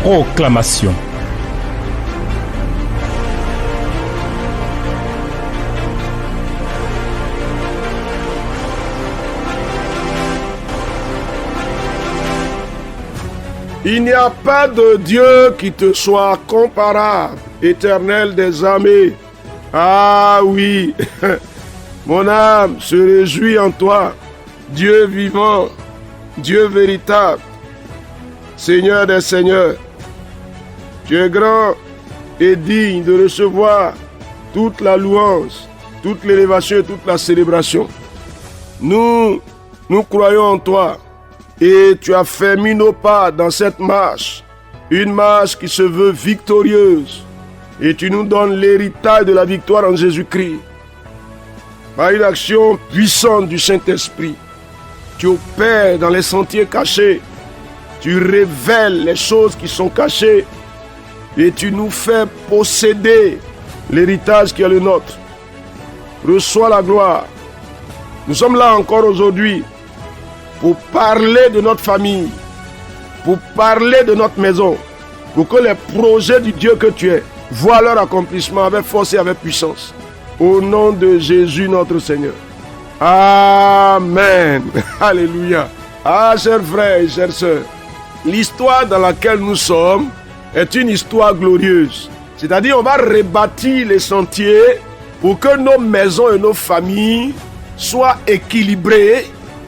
Proclamation. Il n'y a pas de Dieu qui te soit comparable, Éternel des armées. Ah oui, mon âme se réjouit en toi, Dieu vivant, Dieu véritable, Seigneur des seigneurs. Tu es grand et digne de recevoir toute la louange, toute l'élévation et toute la célébration. Nous croyons en toi. Et tu as fait mis nos pas dans cette marche, une marche qui se veut victorieuse. Et tu nous donnes l'héritage de la victoire en Jésus-Christ. Par une action puissante du Saint-Esprit, tu opères dans les sentiers cachés. Tu révèles les choses qui sont cachées. Et tu nous fais posséder l'héritage qui est le nôtre. Reçois la gloire. Nous sommes là encore aujourd'hui pour parler de notre famille, pour parler de notre maison, pour que les projets du Dieu que tu es voient leur accomplissement avec force et avec puissance. Au nom de Jésus notre Seigneur. Amen. Alléluia. Ah, chers frères et chères sœurs, l'histoire dans laquelle nous sommes est une histoire glorieuse. C'est-à-dire, on va rebâtir les sentiers pour que nos maisons et nos familles soient équilibrées,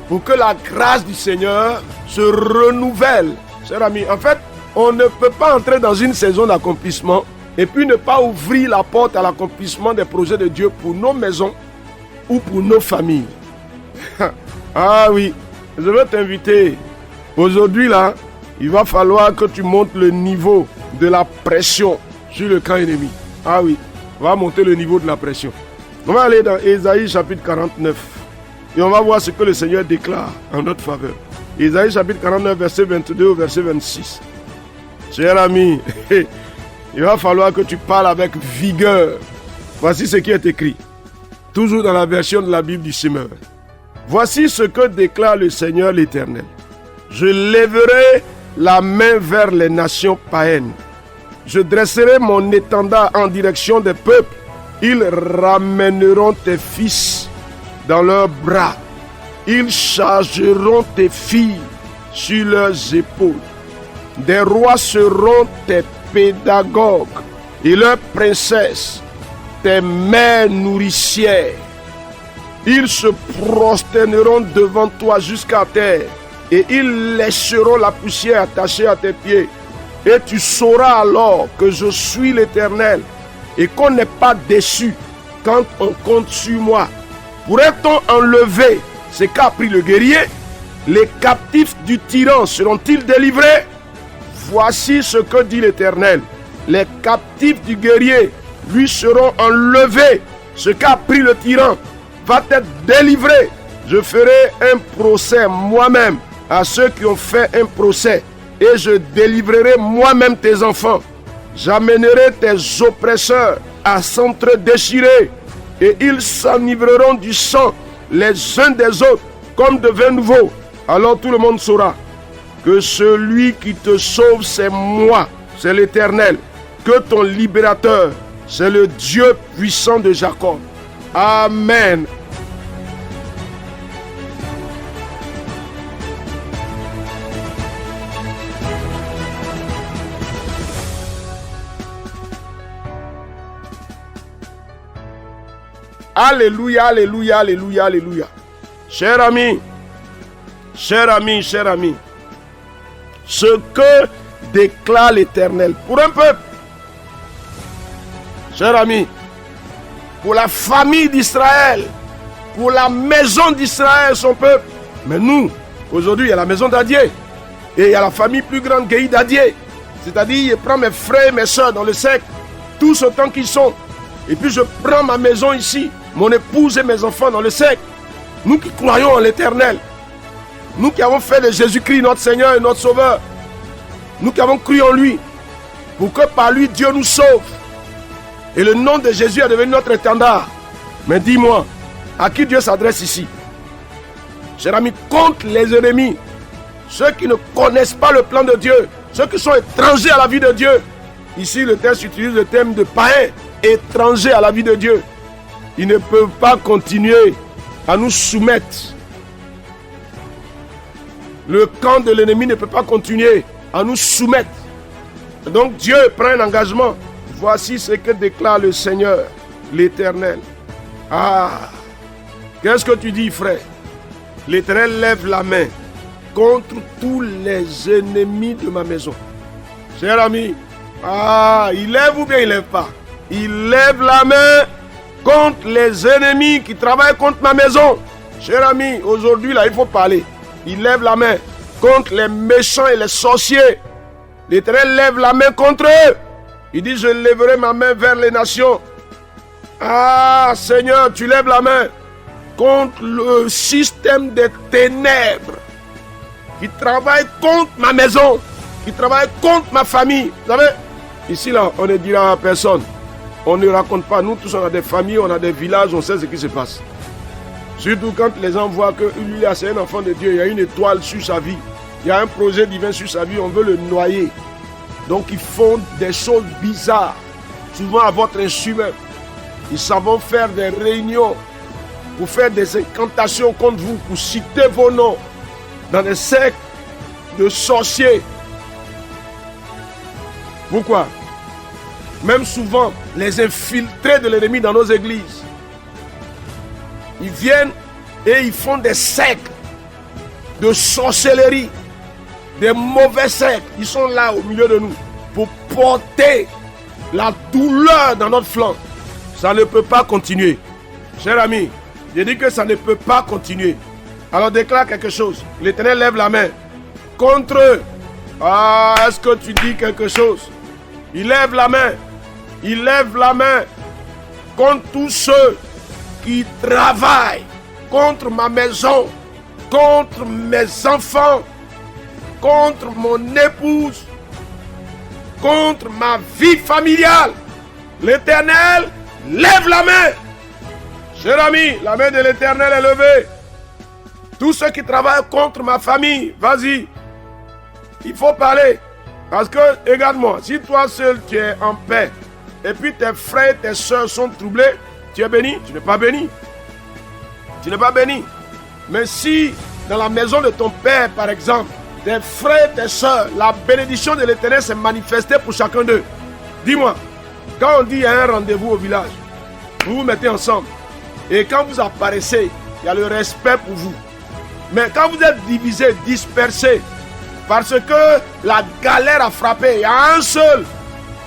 pour que la grâce du Seigneur se renouvelle. Chers amis, en fait, on ne peut pas entrer dans une saison d'accomplissement et puis ne pas ouvrir la porte à l'accomplissement des projets de Dieu pour nos maisons ou pour nos familles. Ah oui, je veux t'inviter. Aujourd'hui là, il va falloir que tu montes le niveau de la pression sur le camp ennemi. Ah oui, on va monter le niveau de la pression. On va aller dans Ésaïe chapitre 49. Et on va voir ce que le Seigneur déclare en notre faveur. Ésaïe chapitre 49, verset 22 au verset 26. Cher ami, il va falloir que tu parles avec vigueur. Voici ce qui est écrit. Toujours dans la version de la Bible du Semeur. Voici ce que déclare le Seigneur l'Éternel. Je lèverai la main vers les nations païennes. Je dresserai mon étendard en direction des peuples. Ils ramèneront tes fils dans leurs bras. Ils chargeront tes filles sur leurs épaules. Des rois seront tes pédagogues et leurs princesses, tes mères nourricières. Ils se prosterneront devant toi jusqu'à terre et ils lécheront la poussière attachée à tes pieds. Et tu sauras alors que je suis l'Éternel et qu'on n'est pas déçu quand on compte sur moi. Pourrait-on enlever ce qu'a pris le guerrier? Les captifs du tyran seront-ils délivrés? Voici ce que dit l'Éternel. Les captifs du guerrier lui seront enlevés. Ce qu'a pris le tyran va être délivré. Je ferai un procès moi-même à ceux qui ont fait un procès. Et je délivrerai moi-même tes enfants. J'amènerai tes oppresseurs à s'entre-déchirer. Et ils s'enivreront du sang les uns des autres comme de vin nouveau. Alors tout le monde saura que celui qui te sauve, c'est moi, c'est l'Éternel. Que ton libérateur, c'est le Dieu puissant de Jacob. Amen. Alléluia, alléluia, alléluia, alléluia. Cher ami, cher ami, cher ami, ce que déclare l'Éternel pour un peuple, cher ami, pour la famille d'Israël, pour la maison d'Israël, son peuple. Mais nous, aujourd'hui, il y a la maison d'Adier et il y a la famille plus grande Guéhi d'Adier. C'est-à-dire, je prends mes frères et mes soeurs dans le cercle, tous autant qu'ils sont. Et puis je prends ma maison ici, mon épouse et mes enfants dans le cercle. Nous qui croyons en l'Éternel, nous qui avons fait de Jésus-Christ notre Seigneur et notre Sauveur, nous qui avons cru en lui, pour que par lui Dieu nous sauve. Et le nom de Jésus est devenu notre étendard. Mais dis-moi, à qui Dieu s'adresse ici? Cher ami, contre les ennemis, ceux qui ne connaissent pas le plan de Dieu, ceux ceux qui sont étrangers à la vie de Dieu. Ici, le texte utilise le terme de païens, étrangers à la vie de Dieu. Ils ne peuvent pas continuer à nous soumettre. Le camp de l'ennemi ne peut pas continuer à nous soumettre. Donc Dieu prend un engagement. Voici ce que déclare le Seigneur, l'Éternel. Ah, qu'est-ce que tu dis, frère? L'Éternel lève la main contre tous les ennemis de ma maison. Cher ami, il lève ou bien il lève pas? Il lève la main contre les ennemis qui travaillent contre ma maison. Cher ami, aujourd'hui là, il faut parler. Il lève la main contre les méchants et les sorciers. L'Éternel lève la main contre eux. Il dit, je lèverai ma main vers les nations. Ah, Seigneur, tu lèves la main contre le système des ténèbres qui travaille contre ma maison, qui travaille contre ma famille. Vous savez, ici là, on ne dira à personne. On ne raconte pas. Nous tous, on a des familles, on a des villages, on sait ce qui se passe. Surtout quand les gens voient que lui, c'est un enfant de Dieu, il y a une étoile sur sa vie, il y a un projet divin sur sa vie, on veut le noyer. Donc ils font des choses bizarres, souvent à votre insu même. Ils savent faire des réunions pour faire des incantations contre vous, pour citer vos noms dans des sectes de sorciers. Pourquoi? Même souvent, les infiltrés de l'ennemi dans nos églises, ils viennent et ils font des sectes de sorcellerie, des mauvais sectes. Ils sont là au milieu de nous pour porter la douleur dans notre flanc. Ça ne peut pas continuer. Cher ami, je dis que ça ne peut pas continuer. Alors déclare quelque chose. L'Éternel lève la main contre eux. Ah, est-ce que tu dis quelque chose? Il lève la main. Il lève la main contre tous ceux qui travaillent contre ma maison, contre mes enfants, contre mon épouse, contre ma vie familiale. L'Éternel lève la main. Cher ami, la main de l'Éternel est levée. Tous ceux qui travaillent contre ma famille, vas-y. Il faut parler. Parce que, regarde-moi, si toi seul tu es en paix, et puis tes frères et tes soeurs sont troublés, tu es béni? Tu n'es pas béni. Tu n'es pas béni. Mais si dans la maison de ton père, par exemple, tes frères et tes soeurs, la bénédiction de l'Éternel s'est manifestée pour chacun d'eux. Dis-moi, quand on dit il y a un rendez-vous au village, vous vous mettez ensemble. Et quand vous apparaissez, il y a le respect pour vous. Mais quand vous êtes divisés, dispersés, parce que la galère a frappé, il y a un seul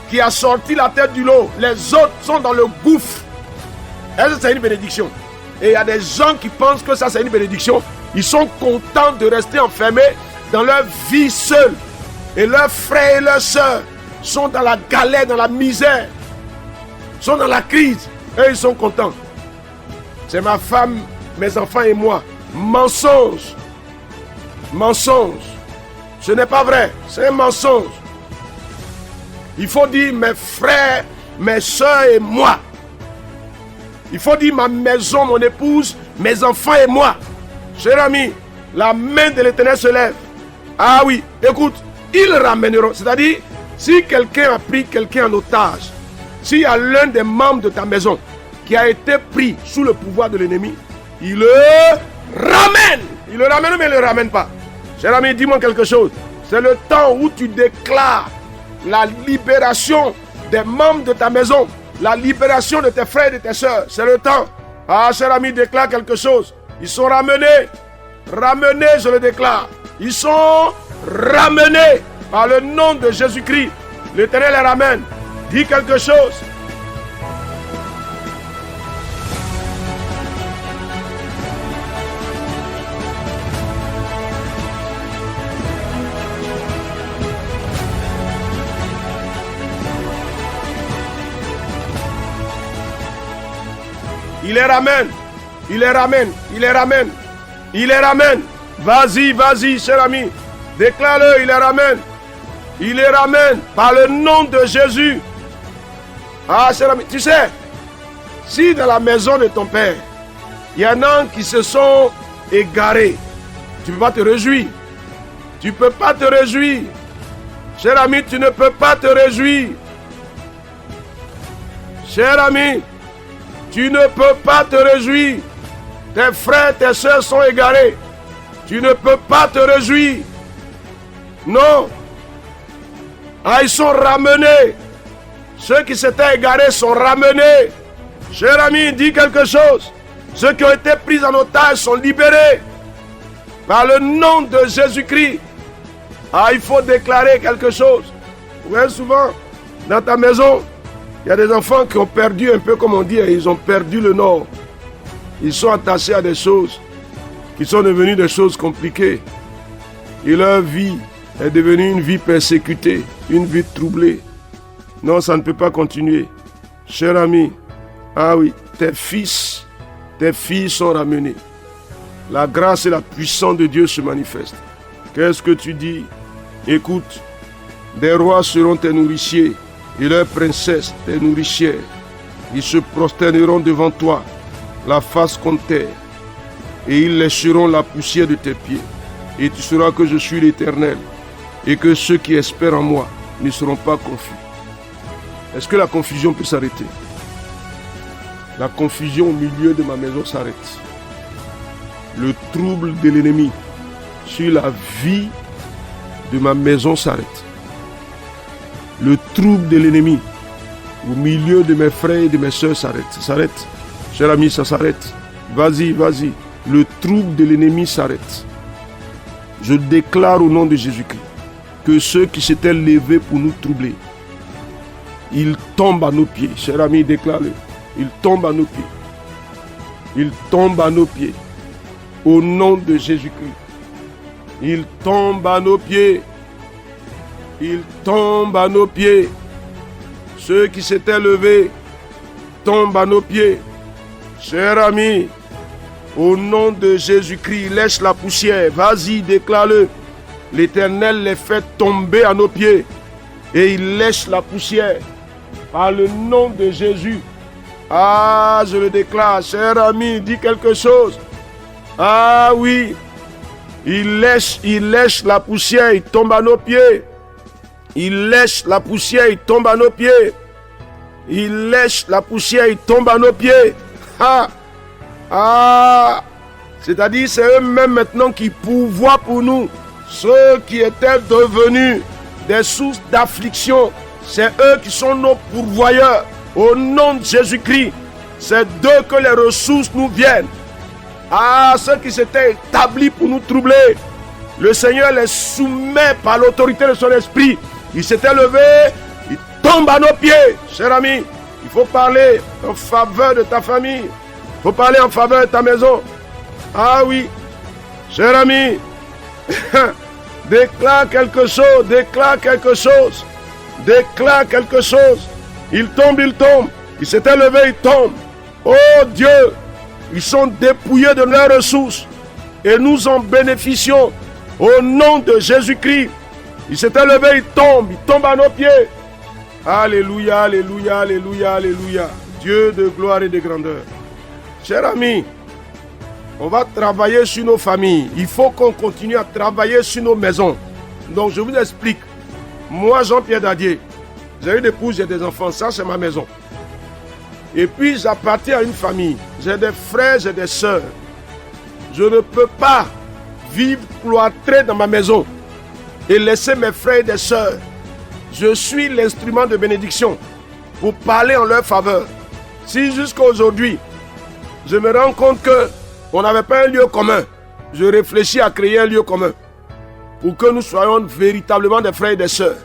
qui a sorti la tête du lot. Les autres sont dans le gouffre. Est-ce que c'est une bénédiction? Et il y a des gens qui pensent que ça c'est une bénédiction. Ils sont contents de rester enfermés dans leur vie seule. Et leurs frères et leurs sœurs sont dans la galère, dans la misère, sont dans la crise. Et ils sont contents. C'est ma femme, mes enfants et moi. Mensonge. Mensonge. Ce n'est pas vrai. C'est un mensonge. Il faut dire mes frères, mes soeurs et moi. Il faut dire ma maison, mon épouse, mes enfants et moi. Cher ami, la main de l'Éternel se lève. Ah oui, écoute, ils ramèneront. C'est-à-dire, si quelqu'un a pris quelqu'un en otage, s'il y a l'un des membres de ta maison qui a été pris sous le pouvoir de l'ennemi, il le ramène. Il le ramène, mais il ne le ramène pas. Cher ami, dis-moi quelque chose. C'est le temps où tu déclares la libération des membres de ta maison, la libération de tes frères et de tes soeurs. C'est le temps. Ah, cher ami, déclare quelque chose. Ils sont ramenés. Ramenés, je le déclare. Ils sont ramenés par le nom de Jésus-Christ. L'Éternel les ramène. Dis quelque chose. Il les ramène, il les ramène, il les ramène, il les ramène. Vas-y, vas-y, cher ami. Déclare-le, il les ramène. Il les ramène par le nom de Jésus. Ah, cher ami, tu sais, si dans la maison de ton père, il y en a qui se sont égarés, tu ne peux pas te réjouir. Tu ne peux pas te réjouir. Cher ami, tu ne peux pas te réjouir. Cher ami, tu ne peux pas te réjouir. Tes frères, tes soeurs sont égarés. Tu ne peux pas te réjouir. Non. Ah, ils sont ramenés. Ceux qui s'étaient égarés sont ramenés. Cher ami, dis quelque chose. Ceux qui ont été pris en otage sont libérés. Par le nom de Jésus-Christ. Ah, il faut déclarer quelque chose. Vous voyez souvent, dans ta maison, il y a des enfants qui ont perdu un peu, comme on dit, ils ont perdu le nord. Ils sont attachés à des choses qui sont devenues des choses compliquées. Et leur vie est devenue une vie persécutée, une vie troublée. Non, ça ne peut pas continuer. Cher ami, ah oui, tes filles sont ramenées. La grâce et la puissance de Dieu se manifestent. Qu'est-ce que tu dis? Écoute, des rois seront tes nourriciers et leurs princesses tes nourricières. Ils se prosterneront devant toi, la face contre terre, et ils lécheront la poussière de tes pieds. Et tu sauras que je suis l'Éternel, et que ceux qui espèrent en moi ne seront pas confus. Est-ce que la confusion peut s'arrêter? La confusion au milieu de ma maison s'arrête. Le trouble de l'ennemi sur la vie de ma maison s'arrête. Le trouble de l'ennemi au milieu de mes frères et de mes soeurs s'arrête. Ça s'arrête. Cher ami, ça s'arrête. Vas-y, vas-y. Le trouble de l'ennemi s'arrête. Je déclare au nom de Jésus-Christ que ceux qui s'étaient levés pour nous troubler, ils tombent à nos pieds. Cher ami, déclare-le. Ils tombent à nos pieds. Ils tombent à nos pieds. Au nom de Jésus-Christ. Ils tombent à nos pieds. Ils tombent à nos pieds. Ceux qui s'étaient levés tombent à nos pieds. Cher ami, au nom de Jésus-Christ, lèche la poussière. Vas-y, déclare-le. L'Éternel les fait tomber à nos pieds. Et il lèche la poussière. Par le nom de Jésus. Ah, je le déclare. Cher ami, dis quelque chose. Ah oui. Il lèche la poussière. Il tombe à nos pieds. Il lèche la poussière. Il tombe à nos pieds. Il lèche la poussière. Il tombe à nos pieds. Ah. Ah. C'est-à-dire, c'est eux-mêmes maintenant qui pourvoient pour nous. Ceux qui étaient devenus des sources d'affliction, c'est eux qui sont nos pourvoyeurs. Au nom de Jésus-Christ, c'est d'eux que les ressources nous viennent. Ah, ceux qui s'étaient établis pour nous troubler, le Seigneur les soumet par l'autorité de son esprit. Ils s'étaient levés, ils tombent à nos pieds. Cher ami, il faut parler en faveur de ta famille. Il faut parler en faveur de ta maison. Ah oui, cher ami, déclare quelque chose, déclare quelque chose, déclare quelque chose. Il tombe, il tombe. Il s'était levé, il tombe. Oh Dieu, ils sont dépouillés de leurs ressources et nous en bénéficions au nom de Jésus-Christ. Il s'était levé, il tombe à nos pieds. Alléluia, alléluia, alléluia, alléluia. Dieu de gloire et de grandeur. Chers amis, on va travailler sur nos familles. Il faut qu'on continue à travailler sur nos maisons. Donc je vous explique. Moi, Jean-Pierre Dadier, j'ai une épouse, j'ai des enfants. Ça, c'est ma maison. Et puis, j'appartiens à une famille. J'ai des frères, j'ai des sœurs. Je ne peux pas vivre cloîtré dans ma maison et laisser mes frères et des sœurs. Je suis l'instrument de bénédiction pour parler en leur faveur. Si jusqu'à aujourd'hui, je me rends compte qu'on n'avait pas un lieu commun, je réfléchis à créer un lieu commun pour que nous soyons véritablement des frères et des sœurs.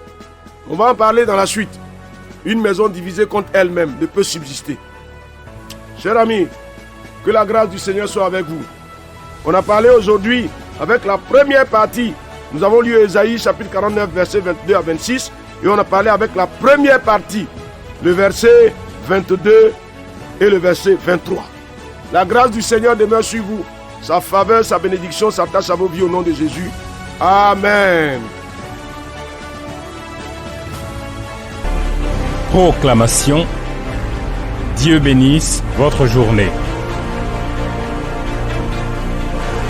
On va en parler dans la suite. Une maison divisée contre elle-même ne peut subsister. Chers amis, que la grâce du Seigneur soit avec vous. On a parlé aujourd'hui avec la première partie. Nous avons lu Ésaïe chapitre 49, versets 22 à 26. Et on a parlé avec la première partie, le verset 22 et le verset 23. La grâce du Seigneur demeure sur vous. Sa faveur, sa bénédiction s'attache à vos vies au nom de Jésus. Amen. Proclamation. Dieu bénisse votre journée.